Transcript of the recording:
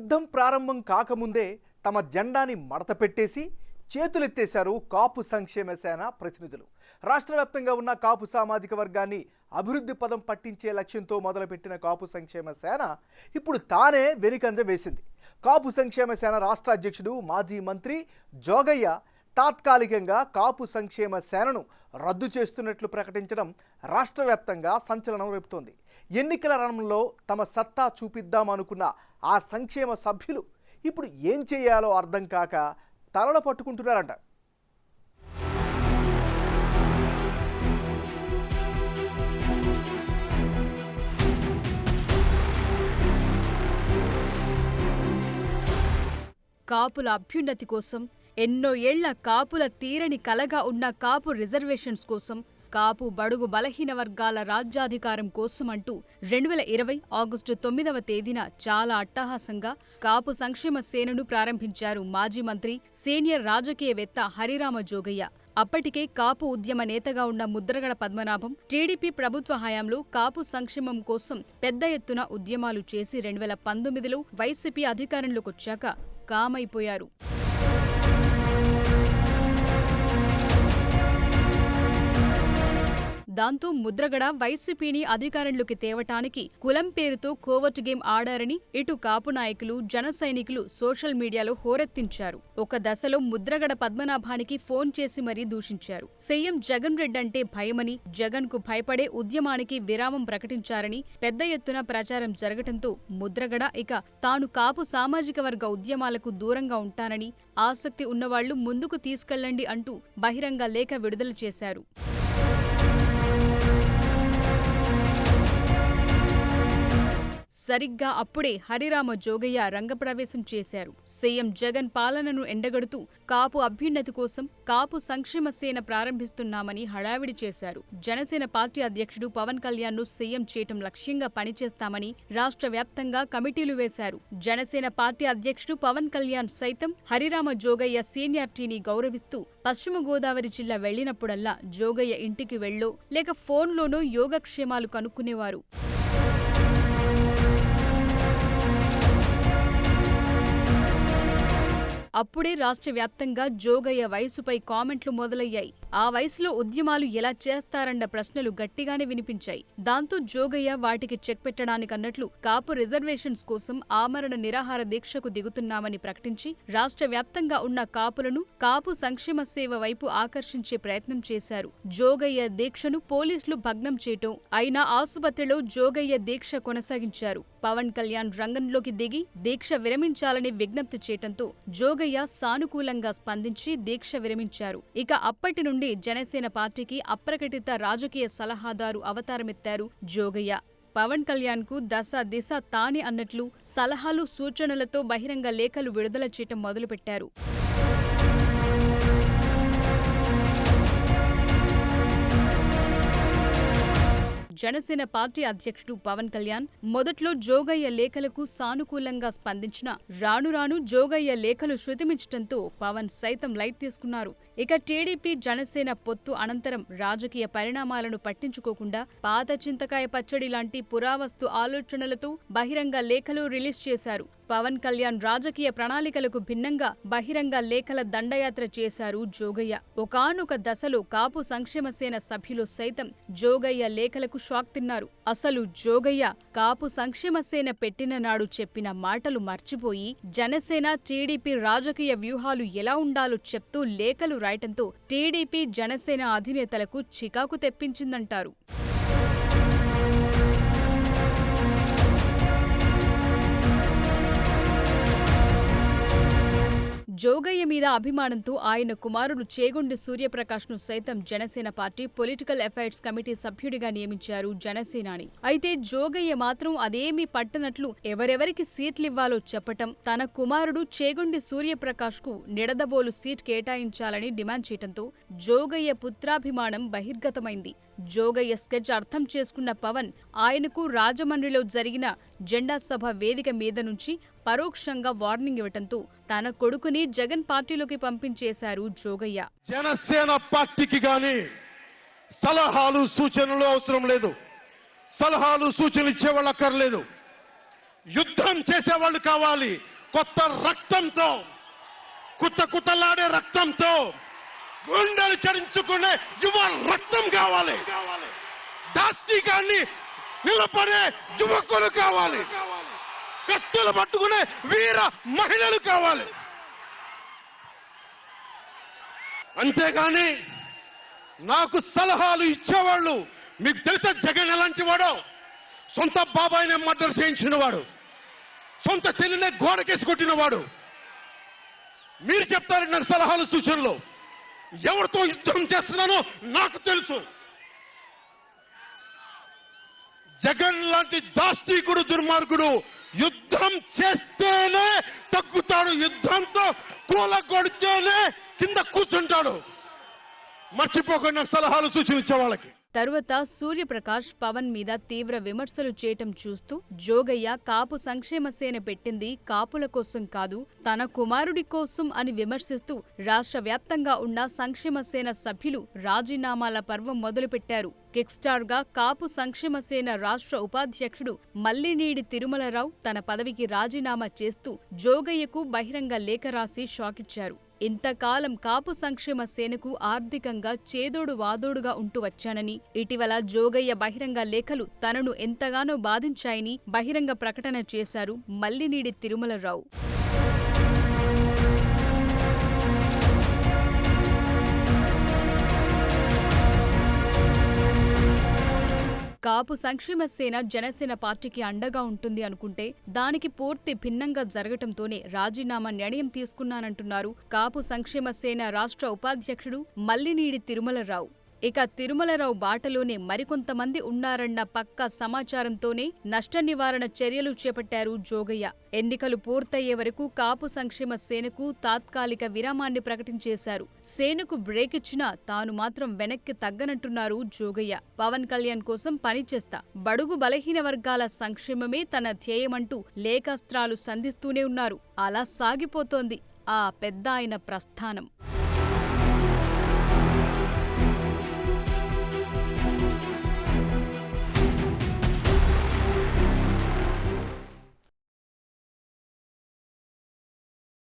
యుద్ధం ప్రారంభం కాకముందే తమ జెండాని మడత పెట్టేసి చేతులెత్తేశారు కాపు సంక్షేమ సేన ప్రతినిధులు. రాష్ట్ర వ్యాప్తంగా ఉన్న కాపు సామాజిక వర్గాన్ని అభివృద్ధి పదం పట్టించే లక్ష్యంతో మొదలుపెట్టిన కాపు సంక్షేమ సేన ఇప్పుడు తానే వెనుకంజ వేసింది. కాపు సంక్షేమ సేన రాష్ట్ర అధ్యక్షుడు మాజీ మంత్రి జోగయ్య తాత్కాలికంగా కాపు సంక్షేమ సేనను రద్దు చేస్తున్నట్లు ప్రకటించడం రాష్ట్ర వ్యాప్తంగా సంచలనం రేపుతోంది. ఎన్నికల రణంలో తమ సత్తా చూపిద్దామనుకున్న ఆ సంక్షేమ సభ్యులు ఇప్పుడు ఏం చేయాలో అర్థం కాక తలలు పట్టుకుంటున్నారంట. కాపుల అభ్యున్నతి కోసం, ఎన్నో ఏళ్ల కాపుల తీరని కలగా ఉన్న కాపు రిజర్వేషన్స్ కోసం, కాపు బడుగు బలహీన వర్గాల రాజ్యాధికారం కోసమంటూ 2020 ఆగస్టు 9వ తేదీన చాలా అట్టహాసంగా కాపు సంక్షేమ సేనను ప్రారంభించారు మాజీ మంత్రి, సీనియర్ రాజకీయవేత్త హరిరామ జోగయ్య. అప్పటికే కాపు ఉద్యమ నేతగా ఉన్న ముద్రగడ పద్మనాభం టీడీపీ ప్రభుత్వ హయాంలో కాపు సంక్షేమం కోసం పెద్ద ఎత్తున ఉద్యమాలు చేసి 2019లో వైసీపీ అధికారంలోకొచ్చాక కామైపోయారు. దాంతో ముద్రగడ వైసీపీని అధికారంలోకి తేవటానికి కులం పేరుతో కోవర్ట్ గేమ్ ఆడారని ఇటు కాపు నాయకులు, జన సైనికులు సోషల్ మీడియాలో హోరెత్తించారు. ఒక దశలో ముద్రగడ పద్మనాభానికి ఫోన్ చేసి మరీ దూషించారు. సీఎం జగన్ రెడ్డి అంటే భయమని, జగన్ కు భయపడే ఉద్యమానికి విరామం ప్రకటించారని పెద్ద ఎత్తున ప్రచారం జరగటంతో ముద్రగడ ఇక తాను కాపు సామాజిక వర్గ ఉద్యమాలకు దూరంగా ఉంటానని, ఆసక్తి ఉన్నవాళ్లు ముందుకు తీసుకెళ్లండి అంటూ బహిరంగ లేఖ విడుదల చేశారు. సరిగ్గా అప్పుడే హరిరామ జోగయ్య రంగప్రవేశం చేశారు. సీఎం జగన్ పాలనను ఎండగడుతూ కాపు అభ్యున్నతి కోసం కాపు సంక్షేమ సేన ప్రారంభిస్తున్నామని హడావిడి చేశారు. జనసేన పార్టీ అధ్యక్షుడు పవన్ కళ్యాణ్ ను సీఎం చేయటం లక్ష్యంగా పనిచేస్తామని రాష్ట్ర వ్యాప్తంగా కమిటీలు వేశారు. జనసేన పార్టీ అధ్యక్షుడు పవన్ కళ్యాణ్ సైతం హరిరామ జోగయ్య సీనియారిటీని గౌరవిస్తూ పశ్చిమ గోదావరి జిల్లా వెళ్లినప్పుడల్లా జోగయ్య ఇంటికి వెళ్లో లేక ఫోన్లోనో యోగక్షేమాలు కనుక్కునేవారు. అప్పుడే రాష్ట్ర వ్యాప్తంగా జోగయ్య వయసుపై కామెంట్లు మొదలయ్యాయి. ఆ వయసులో ఉద్యమాలు ఎలా చేస్తారన్న ప్రశ్నలు గట్టిగానే వినిపించాయి. దాంతో జోగయ్య వాటికి చెక్ పెట్టడానికన్నట్లు కాపు రిజర్వేషన్స్ కోసం ఆమరణ నిరాహార దీక్షకు దిగుతున్నామని ప్రకటించి రాష్ట్ర వ్యాప్తంగా ఉన్న కాపులను కాపు సంక్షేమ సేవ వైపు ఆకర్షించే ప్రయత్నం చేశారు. జోగయ్య దీక్షను పోలీసులు భగ్నం చేయటం అయినా ఆసుపత్రిలో జోగయ్య దీక్ష కొనసాగించారు. పవన్ కళ్యాణ్ రంగంలోకి దిగి దీక్ష విరమించాలని విజ్ఞప్తి చేయటంతో జోగయ్య సానుకూలంగా స్పందించి దీక్ష విరమించారు. ఇక అప్పటి నుండి జనసేన పార్టీకి అప్రకటిత రాజకీయ సలహాదారు అవతారమెత్తారు జోగయ్య. పవన్ కళ్యాణ్ కు దశ దిశ తానే అన్నట్లు సలహాలు, సూచనలతో బహిరంగ లేఖలు విడుదల చేయటం మొదలుపెట్టారు. జనసేన పార్టీ అధ్యక్షుడు పవన్ కళ్యాణ్ మొదట్లో జోగయ్య లేఖలకు సానుకూలంగా స్పందించిన రాను రాను జోగయ్య లేఖలు శృతిమించటంతో పవన్ సైతం లైట్ తీసుకున్నారు. ఇక టీడీపీ జనసేన పొత్తు అనంతరం రాజకీయ పరిణామాలను పట్టించుకోకుండా పాత చింతకాయ పచ్చడి లాంటి పురావస్తు ఆలోచనలతో బహిరంగ లేఖలు రిలీజ్ చేశారు. పవన్ కళ్యాణ్ రాజకీయ ప్రణాళికలకు భిన్నంగా బహిరంగ లేఖల దండయాత్ర చేశారు జోగయ్య. ఒకానొక దశలో కాపు సంక్షేమ సేన సభ్యులు సైతం జోగయ్య లేఖలకు షాక్ తిన్నారు. అసలు జోగయ్య కాపు సంక్షేమ సేన పెట్టిన నాడు చెప్పిన మాటలు మర్చిపోయి జనసేన, టీడీపీ రాజకీయ వ్యూహాలు ఎలా ఉండాలో చెప్తూ లేఖలు రాయటంతో టీడీపీ, జనసేన అధినేతలకు చికాకు తెప్పించిందంటారు. జోగయ్య మీద అభిమానంతో ఆయన కుమారుడు చేగొండి సూర్యప్రకాష్ ను సైతం Janasena party political affairs committee సభ్యుడిగా నియమించారు జనసేనాని. అయితే జోగయ్య మాత్రం అదేమీ పట్టనట్లు ఎవరెవరికి సీట్లివ్వాలో చెప్పటం, తన కుమారుడు చేగొండి సూర్యప్రకాష్ కు నిడదవోలు సీట్ కేటాయించాలని డిమాండ్ చేయటంతో జోగయ్య పుత్రాభిమానం బహిర్గతమైంది. జోగయ్య స్కెచ్ అర్థం చేసుకున్న పవన్ ఆయనకు రాజమండ్రిలో జరిగిన జెండా సభ వేదిక మీద నుంచి పరోక్షంగా వార్నింగ్ ఇవ్వటంతో తన కొడుకుని జగన్ పార్టీలోకి పంపించేశారు జోగయ్య. జనసేన పార్టీకి గాని సలహాలు, సూచనలు అవసరం లేదు. సలహాలు, సూచనలు ఇచ్చేవాళ్ళు అక్కర్లేదు. యుద్ధం చేసేవాళ్ళు కావాలి. కొత్త రక్తంతో, కుతకుతలాడే రక్తంతో, గుండెలు చరించుకునే యువ రక్తం కావాలి. దాష్టికాన్ని నిలబడే యువకులు కావాలి. కత్తులు పట్టుకునే వీర మహిళలు కావాలి. అంతేగాని నాకు సలహాలు ఇచ్చేవాళ్ళు, మీకు తెలుసా జగన్ ఎలాంటి వాడో? సొంత బాబాయినే మర్డర్ చేయించిన వాడు, సొంత చెల్లినే గోడకేసి కొట్టిన వాడు. మీరు చెప్తారు నాకు సలహాలు సూచనలు. ఎవరితో యుద్ధం చేస్తున్నానో నాకు తెలుసు. జగన్ లాంటి దాష్టీకుడు, దుర్మార్గుడు యుద్ధం చేస్తేనే తగ్గుతాడు. యుద్ధంతో కూలగొడితేనే కింద కూర్చుంటాడు. మర్చిపోకుండా సలహాలు సూచనిచ్చే వాళ్ళకి. తరువాత సూర్యప్రకాష్ పవన్ మీద తీవ్ర విమర్శలు చేయటం చూస్తూ జోగయ్య కాపు సంక్షేమ సేన పెట్టింది కాపుల కోసం కాదు, తన కుమారుడి కోసం అని విమర్శిస్తూ రాష్ట్ర వ్యాప్తంగా ఉన్న సంక్షేమ సేన సభ్యులు రాజీనామాల పర్వం మొదలుపెట్టారు. కిక్ స్టార్ గా కాపు సంక్షేమ సేన రాష్ట్ర ఉపాధ్యక్షుడు మల్లినీడి తిరుమలరావు తన పదవికి రాజీనామా చేస్తూ జోగయ్యకు బహిరంగ లేఖ రాసి షాకిచ్చారు. ఇంతకాలం కాపు సంక్షేమ సేనకు ఆర్థికంగా చేదోడు వాదోడుగా ఉంటూ వచ్చానని, ఇటీవల జోగయ్య బహిరంగ లేఖలు తనను ఎంతగానో బాధించాయని బహిరంగ ప్రకటన చేశారు మల్లినీడి తిరుమలరావు. కాపు సంక్షేమ సేన జనసేన పార్టీకి అండగా ఉంటుంది అనుకుంటే దానికి పూర్తి భిన్నంగా జరగటంతోనే రాజీనామా నిర్ణయం తీసుకున్నానంటున్నారు కాపు సంక్షేమ సేన రాష్ట్ర ఉపాధ్యక్షుడు మల్లినీడి తిరుమలరావు. ఇక తిరుమలరావు బాటలోనే మరికొంతమంది ఉన్నారన్న పక్కా సమాచారంతోనే నష్ట నివారణ చర్యలు చేపట్టారు జోగయ్య. ఎన్నికలు పూర్తయ్యే వరకు కాపు సంక్షేమ సేనకు తాత్కాలిక విరామాన్ని ప్రకటించేశారు. సేనకు బ్రేక్ ఇచ్చినా తాను మాత్రం వెనక్కి తగ్గనంటున్నారు జోగయ్య. పవన్ కళ్యాణ్ కోసం పనిచేస్తా, బడుగు బలహీన వర్గాల సంక్షేమమే తన ధ్యేయమంటూ లేఖాస్త్రాలు సంధిస్తూనే ఉన్నారు. అలా సాగిపోతోంది ఆ పెద్దాయన ప్రస్థానం.